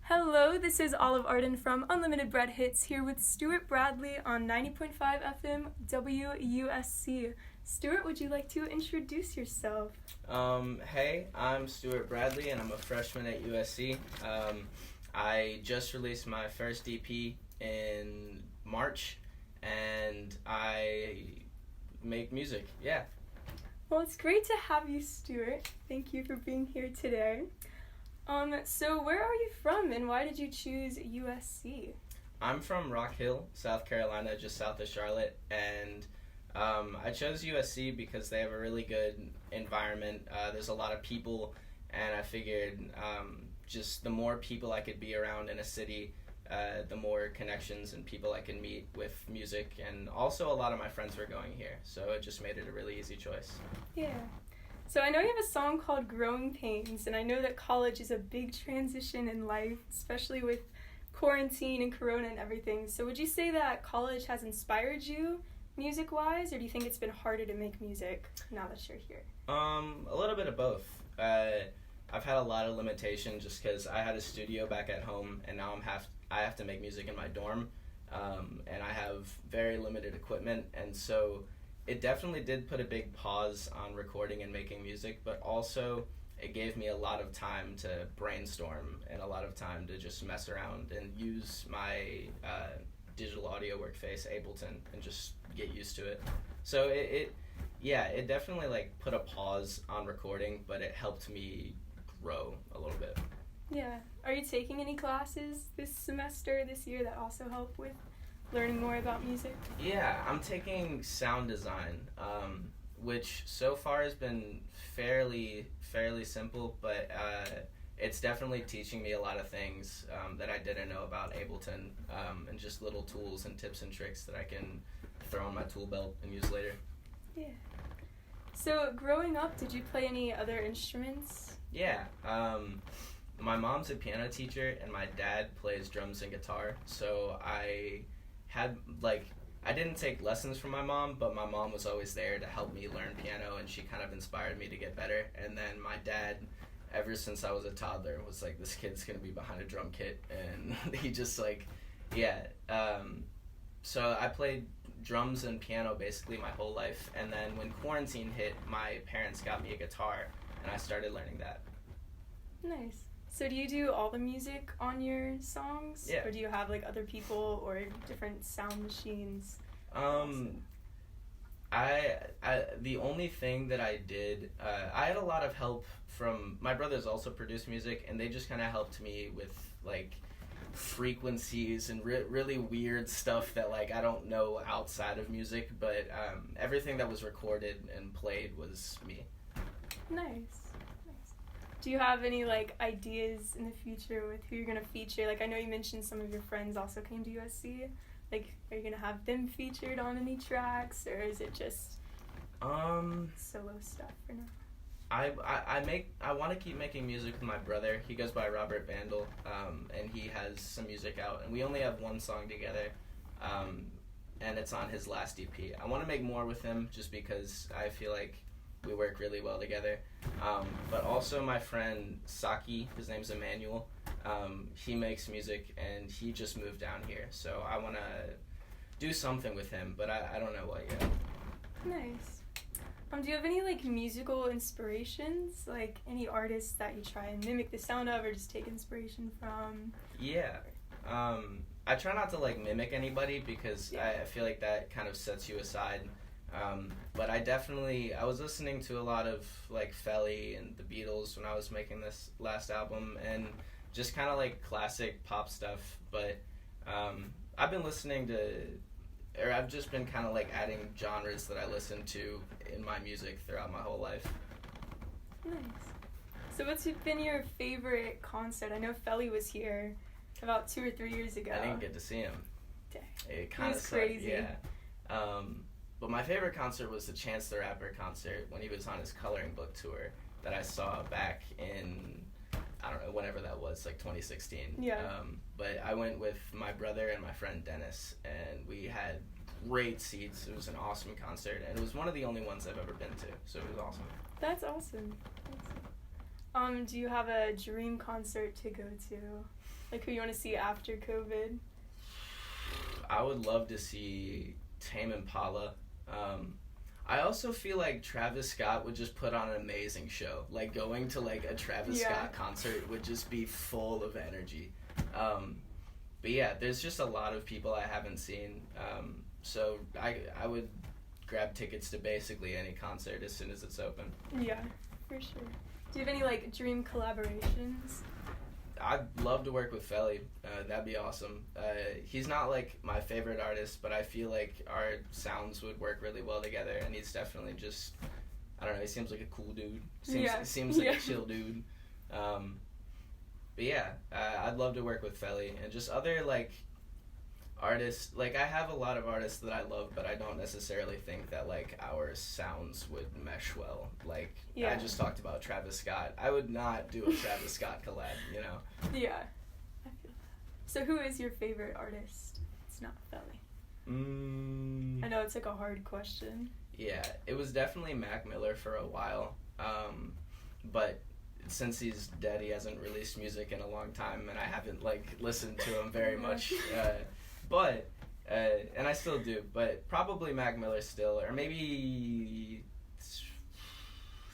Hello, this is Olive Arden from Unlimited Bread Hits here with Stewart Bradley on 90.5 FM WUSC. Stewart, would you like to introduce yourself? Hey, I'm Stewart Bradley and I'm a freshman at USC. I just released my first EP in March and I make music, yeah. Well, it's great to have you, Stewart. Thank you for being here today. So where are you from and why did you choose USC? I'm from Rock Hill, South Carolina, just south of Charlotte, and I chose USC because they have a really good environment. There's a lot of people, and I figured just the more people I could be around in a city, the more connections and people I can meet with music, and also a lot of my friends were going here, so it just made it a really easy choice. Yeah. So I know you have a song called Growing Pains, and I know that college is a big transition in life, especially with quarantine and corona and everything. So would you say that college has inspired you music-wise, or do you think it's been harder to make music now that you're here? A little bit of both. I've had a lot of limitation just because I had a studio back at home, and now I have to make music in my dorm, and I have very limited equipment, and so it definitely did put a big pause on recording and making music, but also it gave me a lot of time to brainstorm and a lot of time to just mess around and use my digital audio workface, Ableton, and just get used to it. So it definitely like put a pause on recording, but it helped me grow a little bit. Yeah. Are you taking any classes this semester, this year, that also help with learning more about music? Yeah, I'm taking sound design, which so far has been fairly simple, but it's definitely teaching me a lot of things that I didn't know about Ableton, and just little tools and tips and tricks that I can throw in my tool belt and use later. Yeah. So growing up, did you play any other instruments? Yeah. My mom's a piano teacher and my dad plays drums and guitar, so I didn't take lessons from my mom, but my mom was always there to help me learn piano, and she kind of inspired me to get better. And then my dad, ever since I was a toddler, was like, this kid's gonna be behind a drum kit, and he just so I played drums and piano basically my whole life, and then when quarantine hit, my parents got me a guitar, and I started learning that. Nice. So do you do all the music on your songs? Yeah. Or do you have like other people or different sound machines? The only thing that I did, I had a lot of help from, my brothers also produce music, and they just kind of helped me with like frequencies and really weird stuff that like I don't know outside of music, but everything that was recorded and played was me. Nice. Do you have any like ideas in the future with who you're gonna feature? Like I know you mentioned some of your friends also came to USC. Like, are you gonna have them featured on any tracks, or is it just solo stuff for now? I want to keep making music with my brother. He goes by Robert Bandel, and he has some music out, and we only have one song together, and it's on his last EP. I want to make more with him just because I feel like we work really well together. But also my friend Saki, his name's Emmanuel, he makes music and he just moved down here, so I want to do something with him, but I don't know what yet. Nice. Do you have any like musical inspirations, like any artists that you try and mimic the sound of or just take inspiration from? Yeah. I try not to like mimic anybody because I feel like that kind of sets you aside. But I was listening to a lot of like Felly and the Beatles when I was making this last album, and just kind of like classic pop stuff, but I've just been kind of like adding genres that I listen to in my music throughout my whole life. Nice. So what's been your favorite concert? I know Felly was here about 2 or 3 years ago. I didn't get to see him. Dang. It kind of crazy. Yeah. But my favorite concert was the Chance the Rapper concert when he was on his coloring book tour that I saw back in, I don't know, whenever that was, like 2016. Yeah. But I went with my brother and my friend Dennis, and we had great seats. It was an awesome concert, and it was one of the only ones I've ever been to, so it was awesome. That's awesome. Do you have a dream concert to go to? Like, who you want to see after COVID? I would love to see Tame Impala. I also feel like Travis Scott would just put on an amazing show. Like, going to, like, a Travis Scott concert would just be full of energy. But yeah, there's just a lot of people I haven't seen. So I would grab tickets to basically any concert as soon as it's open. Yeah, for sure. Do you have any, like, dream collaborations? I'd love to work with Felly. That'd be awesome. He's not, like, my favorite artist, but I feel like our sounds would work really well together, and he's definitely just, I don't know, he seems like a cool dude. Seems like a chill dude. But yeah, I'd love to work with Felly, and just other, like, artists. Like, I have a lot of artists that I love, but I don't necessarily think that, like, our sounds would mesh well. Like, I just talked about Travis Scott. I would not do a Travis Scott collab, you know? Yeah, I feel that. So who is your favorite artist? It's not Felly. I know it's, like, a hard question. Yeah, it was definitely Mac Miller for a while, but since he's dead, he hasn't released music in a long time, and I haven't, like, listened to him very much. But, and I still do, but probably Mac Miller still, or maybe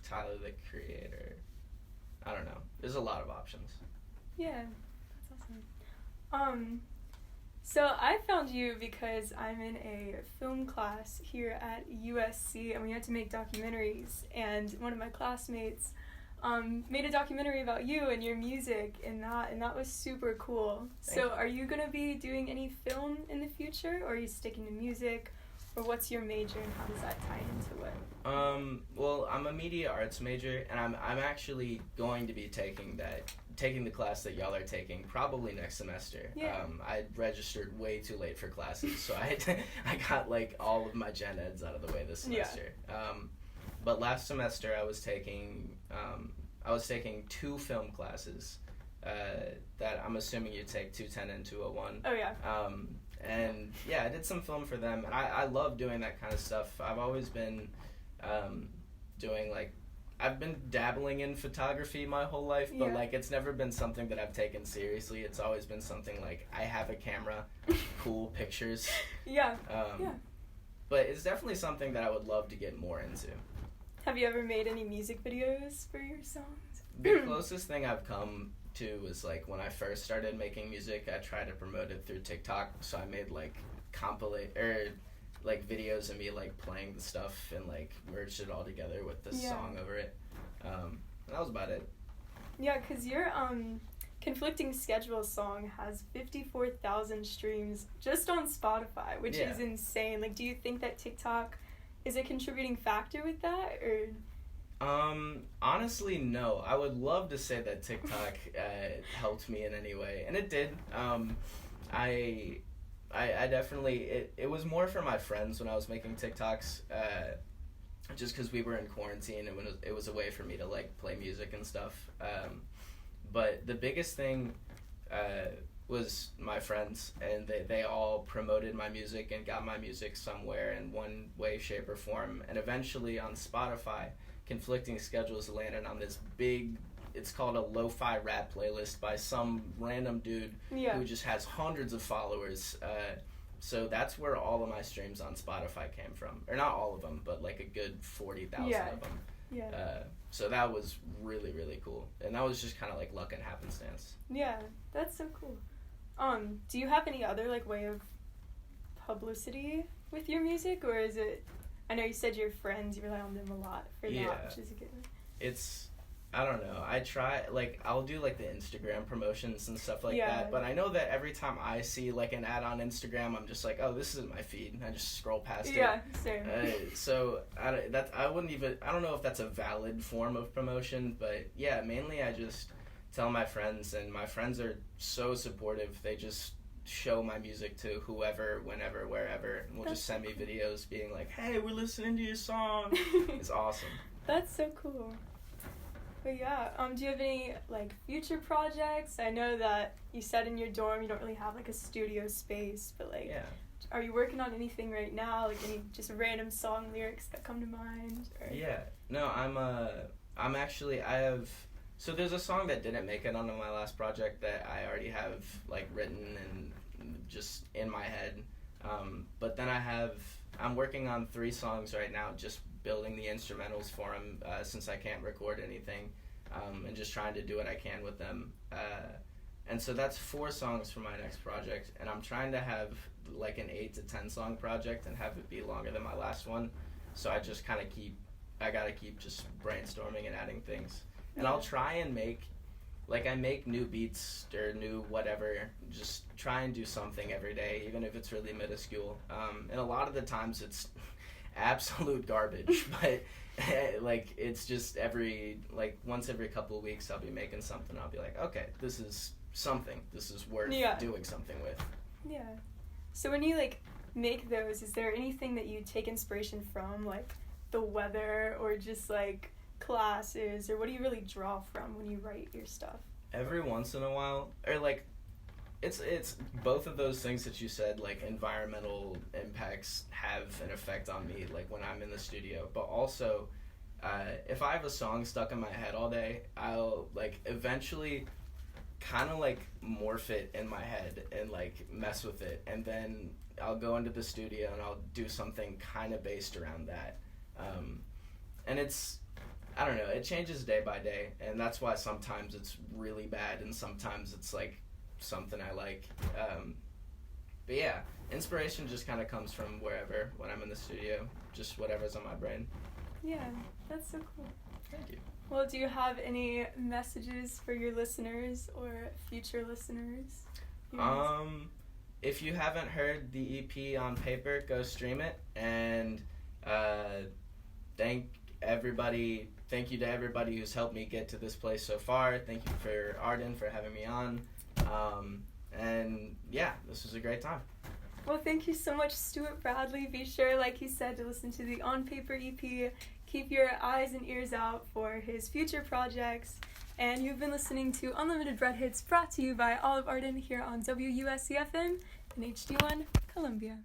Tyler, the Creator. I don't know. There's a lot of options. Yeah, that's awesome. So I found you because I'm in a film class here at USC, and we had to make documentaries, and one of my classmates made a documentary about you and your music, and that was super cool. So are you going to be doing any film in the future, or are you sticking to music, or what's your major, and how does that tie into what? Well, I'm a media arts major, and I'm actually going to be taking the class that y'all are taking probably next semester. I registered way too late for classes, so I got, like, all of my gen eds out of the way this semester. But last semester I was taking 2 film classes that I'm assuming you take 210 and 201. Oh yeah. And yeah, I did some film for them, and I love doing that kind of stuff. I've always been doing, like, I've been dabbling in photography my whole life, but like, it's never been something that I've taken seriously. It's always been something like, I have a camera, cool pictures. But it's definitely something that I would love to get more into. Have you ever made any music videos for your songs? The closest thing I've come to was, like, when I first started making music, I tried to promote it through TikTok, so I made, like, videos of me, like, playing the stuff and, like, merged it all together with the song over it. That was about it. Yeah, because your Conflicting Schedule song has 54,000 streams just on Spotify, which is insane. Like, do you think that TikTok is a contributing factor with that, or? Honestly, no. I would love to say that TikTok helped me in any way, and it did. I definitely, it was more for my friends when I was making TikToks, just because we were in quarantine, and it was a way for me to, like, play music and stuff. But the biggest thing was my friends, and they all promoted my music and got my music somewhere in one way, shape, or form. And eventually on Spotify, Conflicting Schedules landed on this big, it's called a lo-fi rap playlist by some random dude who just has hundreds of followers. So that's where all of my streams on Spotify came from. Or not all of them, but, like, a good 40,000 of them. So that was really, really cool. And that was just kind of, like, luck and happenstance. Yeah, that's so cool. Do you have any other, like, way of publicity with your music, or is it, I know you said your friends, you rely on them a lot for that, which is a good one. It's, I don't know, I try, like, I'll do, like, the Instagram promotions and stuff like that, but I know that every time I see, like, an ad on Instagram, I'm just like, oh, this isn't my feed, and I just scroll past it. Yeah, same. So, I don't know if that's a valid form of promotion, but yeah, mainly I just tell my friends, and my friends are so supportive. They just show my music to whoever, whenever, wherever, and will just send me videos being like, hey, we're listening to your song. It's awesome. That's so cool. But yeah, do you have any, like, future projects? I know that you said in your dorm you don't really have, like, a studio space, but, like, are you working on anything right now? Like, any just random song lyrics that come to mind? Or? Yeah. No, I'm actually, I have So there's a song that didn't make it onto my last project that I already have like written and just in my head. But then I'm working on 3 songs right now, just building the instrumentals for them since I can't record anything, and just trying to do what I can with them. And so that's 4 songs for my next project, and I'm trying to have like an 8 to 10 song project and have it be longer than my last one. So I just kind of I gotta keep just brainstorming and adding things. And I'll try and I make new beats or new whatever, just try and do something every day, even if it's really minuscule. And a lot of the times it's absolute garbage, but like it's just once every couple of weeks I'll be making something. I'll be like, okay, this is something. This is worth doing something with. Yeah. So when you like make those, is there anything that you take inspiration from, like the weather or just like classes, or what do you really draw from when you write your stuff? Every once in a while, or like it's both of those things that you said, like environmental impacts have an effect on me, like when I'm in the studio. But also, if I have a song stuck in my head all day, I'll like eventually kind of like morph it in my head and like mess with it, and then I'll go into the studio and I'll do something kind of based around that. And I don't know, it changes day by day, and that's why sometimes it's really bad and sometimes it's like something I like. But yeah, inspiration just kind of comes from wherever when I'm in the studio, just whatever's on my brain. Yeah, that's so cool. Thank you. Well, do you have any messages for your listeners or future listeners? If you haven't heard the EP On Paper, go stream it, and thank you to everybody who's helped me get to this place so far. Thank you for Arden for having me on. And yeah, this was a great time. Well, thank you so much, Steward Bradley. Be sure, like he said, to listen to the On Paper EP. Keep your eyes and ears out for his future projects. And you've been listening to Unlimited Bread Hits, brought to you by Olive Arden here on WUSC-FM and HD1 Columbia.